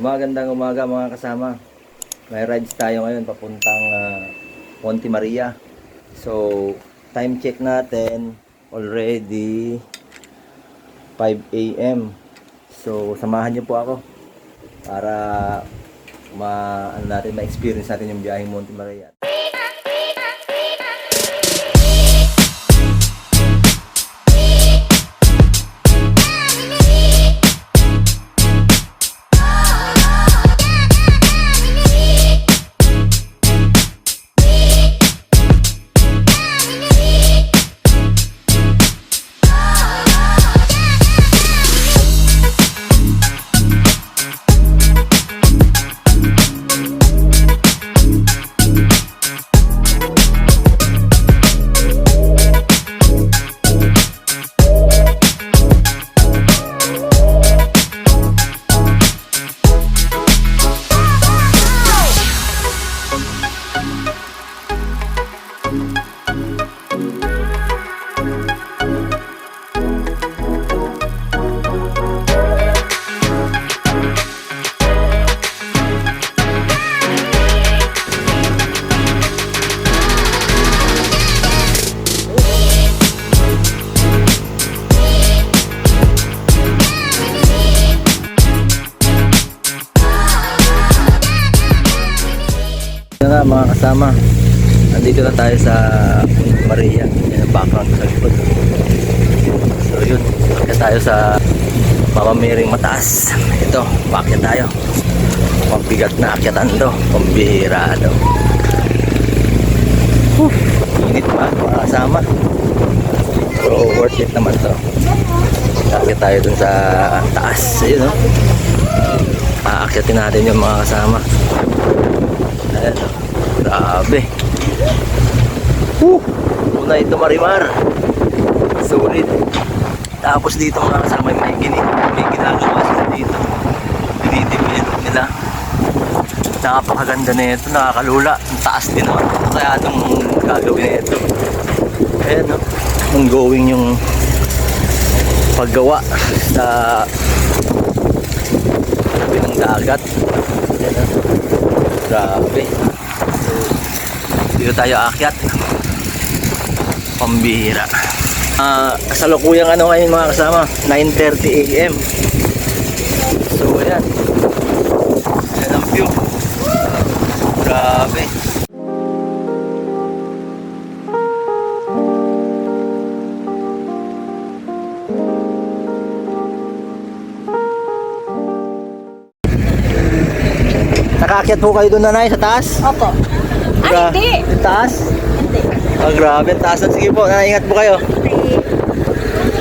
Magandang umaga mga kasama. May rides tayo ngayon papuntang Monte Maria. So, time check natin already 5 AM. So, samahan niyo po ako para ma-experience natin yung biyaheng Monte Maria. Nga mga kasama, nandito na tayo sa Monte Maria. Yan ang background sa likod. So yun, bakit tayo sa pamamiring mataas. Ito, bakit tayo. Pambigat na akyatan to, pambihira to. Init pa mga kasama. So worth it naman to. Bakit tayo dun sa taas. Ayun, no? Aakyatin natin yung mga kasama. Ayan, grabe. Una ito Marimar. Sulit. Tapos dito mga kasama may ginagawa sila dito. Dinidevelop nila. Napakaganda na ito, nakakalula. Ang taas din naman. Kaya itong gagawin na ito. Ayan, no? Ongoing yung paggawa sa tabi ng dagat. Ayan, no? Grabe. So, dito tayo aakyat. Pambihira. Kasalukuyang ano ngayon mga kasama, 9:30 AM. So, ayan. Ayan ang view. Grabe. Nakaakyat po kayo doon, nanay, sa taas? Opo. Ay, hindi. Sa taas? Hindi. Grabe, taas. Sige po, nanay, ingat po kayo.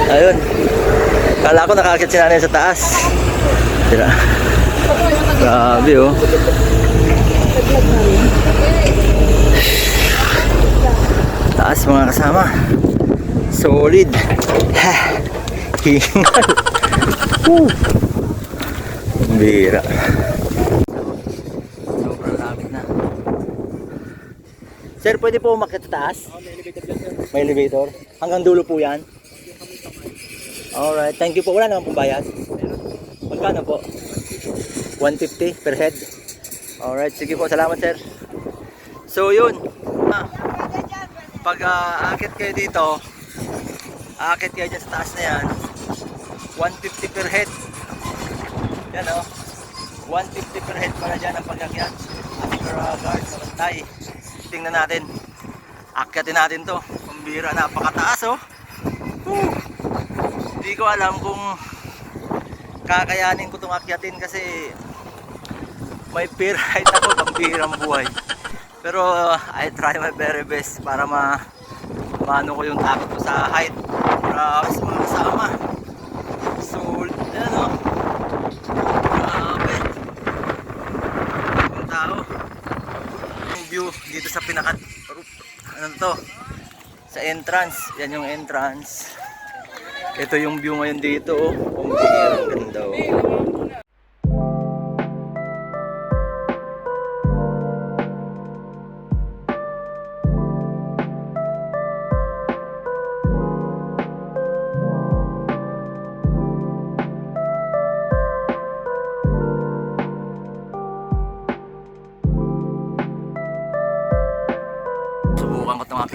Ayun. Kala ko nakaakyat si nanay sa taas. Tira. Grabe, oh. Taas mga kasama. Solid. Hingal. Bira. Sir, pwede po umakyat sa taas? May elevator dyan, sir. May elevator? Hanggang dulo po yan? Alright, thank you po. Wala naman pong bayad? Magkano po? 150 per head? Alright, sige po. Salamat, sir. So, yun. Pag aakit kayo dito, aakit kayo dyan sa taas na yan, 150 per head. Yan, o. 150 per head pala dyan ang pag-akyat. After guard, sabantay. Tingnan natin, akyatin natin to. Pambira, napakataas, oh. Hindi ko alam kung kakayanin ko itong akyatin kasi may fear height ako, pambirang buhay. Pero I try my very best para maano ko yung takot ko sa height. Grabe sa mga kasama. So, ayan, oh. Grabe. Ang tao. View dito sa pinaka ano to, sa entrance. Yan yung entrance. Ito yung view ngayon dito, oh. Ang ganda, oh.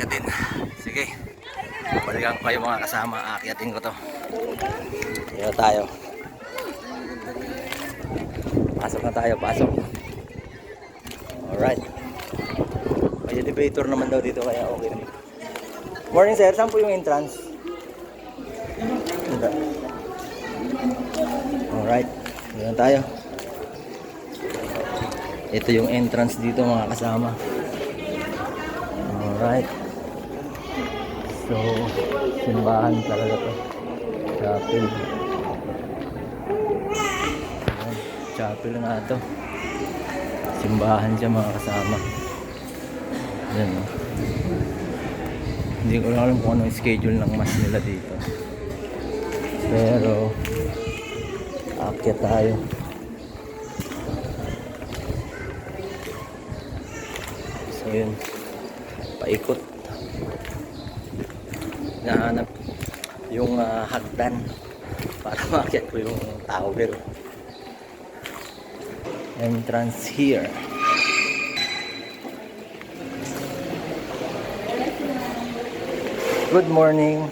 aakyatin. Sige. Balikan ko kayo mga kasama. Aakyatin ko to. Dito tayo. Pasok na tayo. Pasok. Alright. May elevator naman daw dito kaya okay na. Morning sir. Saan po yung entrance? Alright. Dito tayo. Ito yung entrance dito mga kasama. Alright. So, simbahan talaga to. Chapel. Ayan, chapel nga to. Simbahan siya mga kasama. Ayan o. Hindi ko lang alam kung anong schedule ng mass nila dito. Pero, aakyat tayo. So yun, paikot. Nahanap yung hagdan para maakyat ko yung tower. Entrance here. Good morning.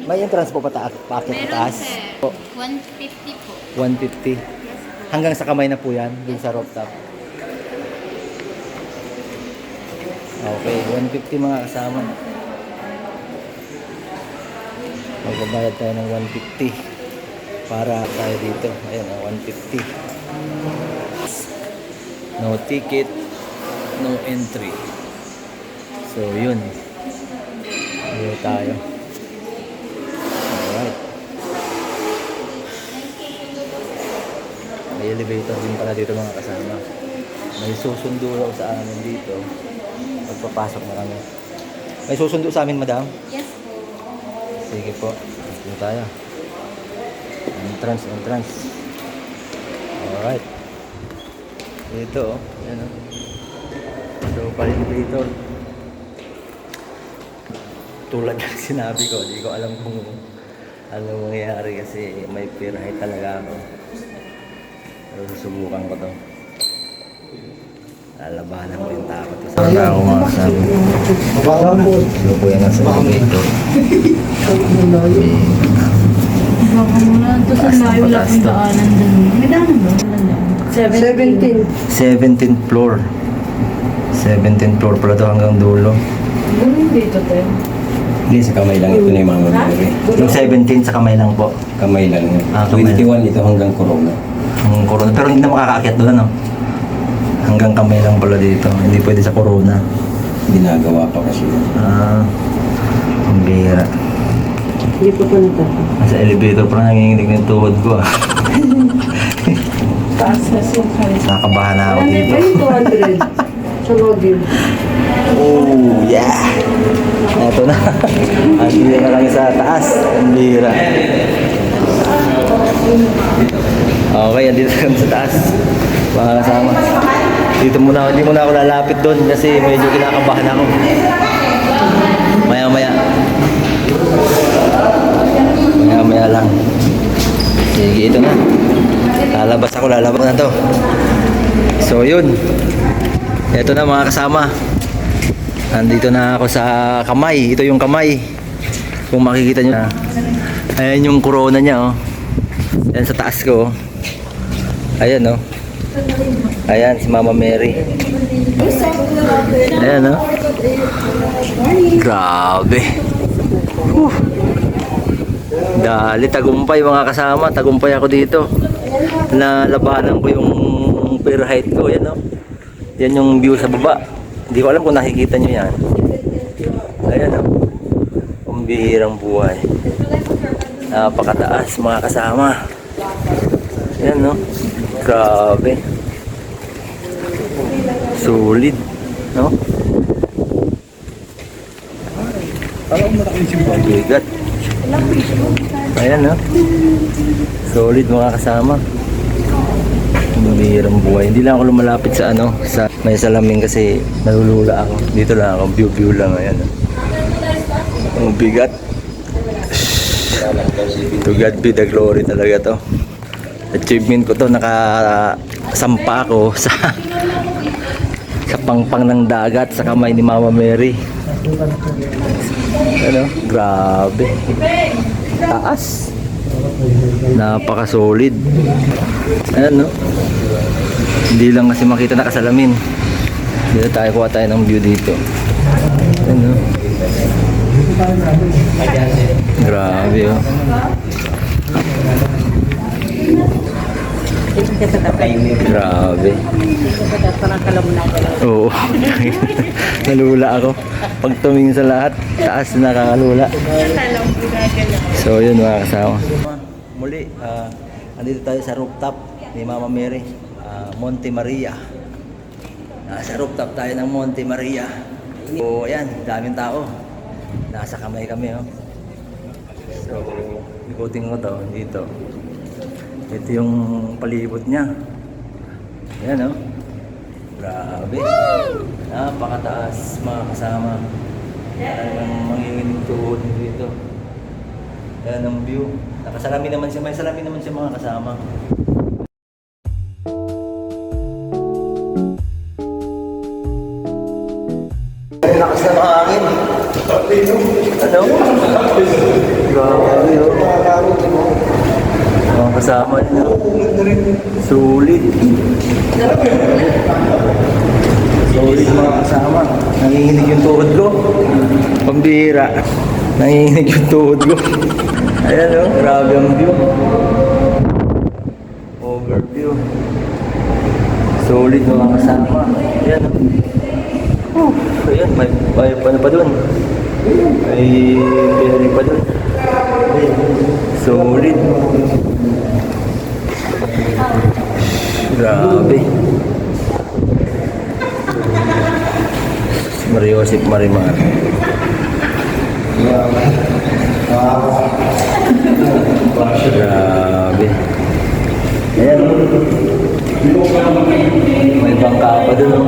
May entrance po paakyat taas? Po. 150 po. 150. Hanggang sa kamay na po yan, dun sa rooftop. Okay, 150 mga kasama. Magbabayad tayo ng 150 para tayo dito. Ayan, 150. No ticket, no entry. So, yun. Dito tayo. Alright. May elevator din pala dito mga kasama. May susundo raw sa amin dito. Magpapasok na kami. May susundo sa amin, madam? Yes po. Sige po. Dito tayo. Entrance, entrance. Alright. Dito, oh. Yan, oh. So, pa-elevator. Tulad ng sinabi ko, hindi ko alam kung anong mangyayari kasi may pirahe talaga ako. Pero susubukan ko to. Lalabanan ko yung takot. Saan na ako mga kasama? So po yan nasa elevator. Baka muna ito sa layo lang yung daanan dun. May daanan ba? 17. 17th floor. 17th floor pala to hanggang dulo. Ganun dito, te. Hindi, sa kamay lang. Ito na yung mga mamimili. Yung 17 sa kamay lang po. Kamay lang. Ah, kamay 21 ito hanggang Corona. Ang corona. Pero hindi na makakaakyat doon ano? Hanggang kamay lang pala dito. Hindi pwede sa corona. Ginagawa pa kasi. Ang bihira. Hindi po po nito. Nasa elevator pa nanginginig ng tuhod ko ah. Taas na siya. Nakabahan na ako dito. 200. Sa login. Oh, yeah! Eto na. Andito na lang sa taas. Ang bihira. Okay, andito na kami sa taas. Mga kasama. Dito muna, hindi muna ako lalapit doon kasi medyo kinakabahan ako. Maya-maya. Maya-maya lang. Sige, ito na. Lalabas na to. So, yun. Ito na mga kasama. Nandito na ako sa kamay. Ito yung kamay. Kung makikita nyo. Ayan yung corona niya, oh. Ayan sa taas ko, oh. Ayan, oh. Ayan, si Mama Mary. Ayan, oh. Grabe. Dali, tagumpay mga kasama. Tagumpay ako dito. Nalabanan ko yung per height ko. Ayan, oh. Yan yung view sa baba. Hindi ko alam kung nakikita nyo yan. Ayan, oh. Ang bihirang buhay. Napakataas mga kasama. Ayan, no? Grabe. Solid, no? Bigat. Ayan, no? Solid mga kasama. Bihirang buhay. Hindi lang ako lumalapit sa ano, sa may salamin kasi nalulula ako. Dito lang ako, view lang. Ayan, no? Ang bigat. To God be the glory talaga to. Achievement ko to, nakasampa ako sa pangpang ng dagat sa kamay ni Mama Mary. Ano? Grabe. Taas. Napaka-solid. Ayan, no? Hindi lang kasi makita nakasalamin. Dito tayo, kuha tayo ng view dito. Ayan, no? Grabe, oh. Grabe. Oo. Nalula ako. Pag tumingin sa lahat, taas na nakakalula. So yun mga kasama. Muli, andito tayo sa rooftop ni Mama Mary, Monte Maria. Nasa rooftop tayo ng Monte Maria. So ayan, daming tao. Nasa kamay kami, oh. So, ikutin ko to dito. Ito yung palibot niya. Ayan, oh. Grabe. Napakataas mga kasama. Talagang manginginig tuhod dito. Ayan ang view. Nakasalamin naman siya. May salamin naman siya mga kasama. Ang lakas na mahangin. Ano? Grabe, oh. Mga kasama niya. Sulit. Sulit mga kasama. Nanginginig yung tuhod ko. Pambihira. Nanginginig yung tuhod ko. Ayan, oh. Grabe ang view. Overview. Sulit mga kasama. Ayan, oh. Ayan, may ano pa dun. May peri pa dun. Solid. Grabe. Mariosip Marimar. Grabe. Ayan. May bangka pa dun.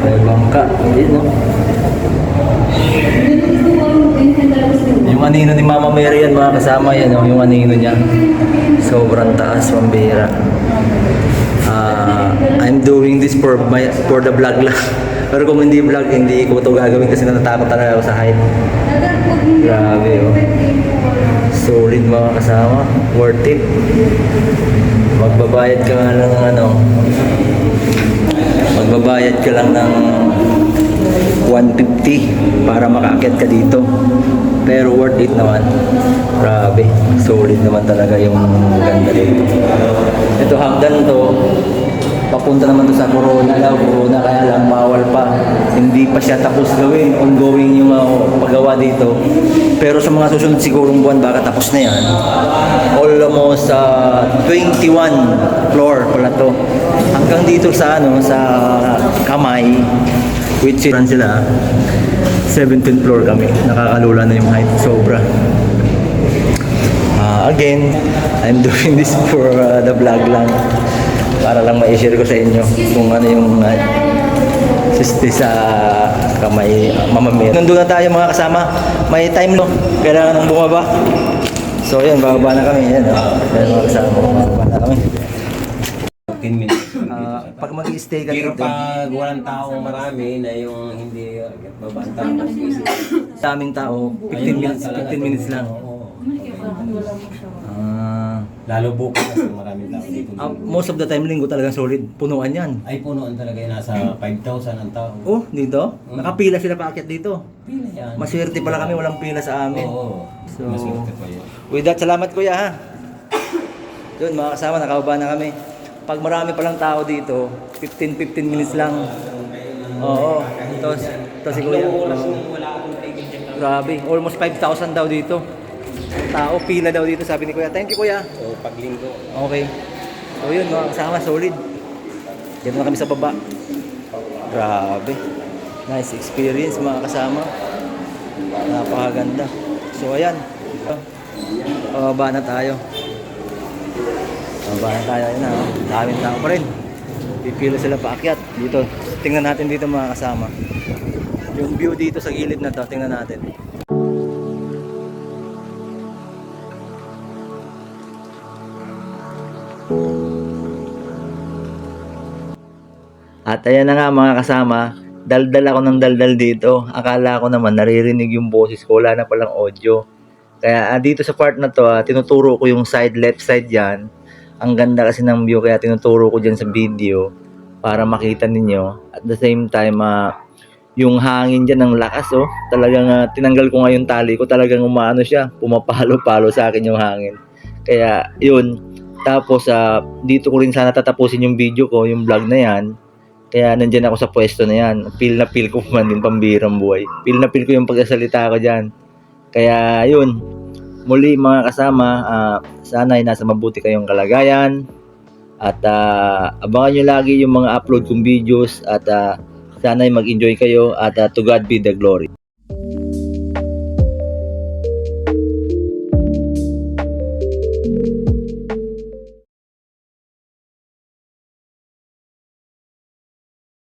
May bangka. Ayan, oh. Yung anino ni Mama Mary yan mga kasama yan, oh, yung anino niya. Sobrang taas, pambihira. I'm doing this for the vlog lang. Pero kung hindi vlog, hindi ko ito gagawin kasi natatakot talaga ako sa height. Grabe, oh. Solid mga kasama. Worth it. Magbabayad ka nga lang ng ano. Magbabayad ka lang ng 150 para makaakyat ka dito. Pero worth it naman. Grabe. Solid naman talaga yung ganda dito. Ito hagdan to. Papunta naman to sa Corona daw. Corona kaya lang bawal pa. Hindi pa siya tapos gawin. Ongoing yung paggawa dito. Pero sa mga susunod sigurong buwan baka tapos na yan. Almost 21 floor pala to. Hanggang dito sa ano sa kamay. Which is sila 17th floor kami. Nakakalula na yung height. Sobra. Again, I'm doing this for the vlog lang. Para lang ma-share ko sa inyo kung ano yung siste sa kamay Mama Mary. Nandun na tayo mga kasama. May time no. Kailangan ng bumaba. So yan, bababa na kami. Yan, yan mga kasama. Bababa na kami. 10 minutes. Pag mag-stay ka Pero dito, pag walang taong marami na yung hindi babanta. sa aming tao, 15 minutes lang. Lalo bukas kasi maraming tao dito. Most of the time, linggo talagang solid. Punuan yan. Ay punuan talaga yung nasa 5,000 ang tao. Oh, dito? Nakapila sila paakyat dito. Pila yan. Maswerte pala kami, walang pila sa amin. Oo. So, Maswerte pa yun. with that, salamat kuya ha. Yun mga kasama, nakababa na kami. Pag marami palang tao dito, 15 minutes lang. Oo. Ito si kuya. Grabe, almost 5,000 daw dito. Tao, pila daw dito sabi ni kuya. Thank you kuya. So paglinggo. Okay. So yun mga kasama, solid. Dito na kami sa baba. Grabe. Nice experience mga kasama. Napakaganda. So ayan. Pababa na tayo. Pababa na tayo. Ayan na. Daming tao pa rin. Pipila sila paakyat. Dito. Tingnan natin dito mga kasama. Yung view dito sa gilid na to. Tingnan natin. At ayan na nga mga kasama, daldal ako ng daldal dito. Akala ko naman naririnig yung boses ko, wala na palang audio. Kaya dito sa part na to, tinuturo ko yung side, left side yan. Ang ganda kasi ng view, kaya tinuturo ko dyan sa video para makita ninyo. At the same time, yung hangin dyan ng lakas, oh. Talagang tinanggal ko nga yung tali ko, talagang umaano siya, pumapalo-palo sa akin yung hangin. Kaya yun, tapos dito ko rin sana tatapusin yung video ko, yung vlog na yan. Kaya nandyan ako sa pwesto na yan. Feel na feel ko man din, pambirang buhay. Feel na feel ko yung pagsasalita ko dyan. Kaya yun, muli mga kasama, sana ay nasa mabuti kayong kalagayan. At abangan nyo lagi yung mga upload kong videos. At sana ay mag-enjoy kayo. At to God be the glory.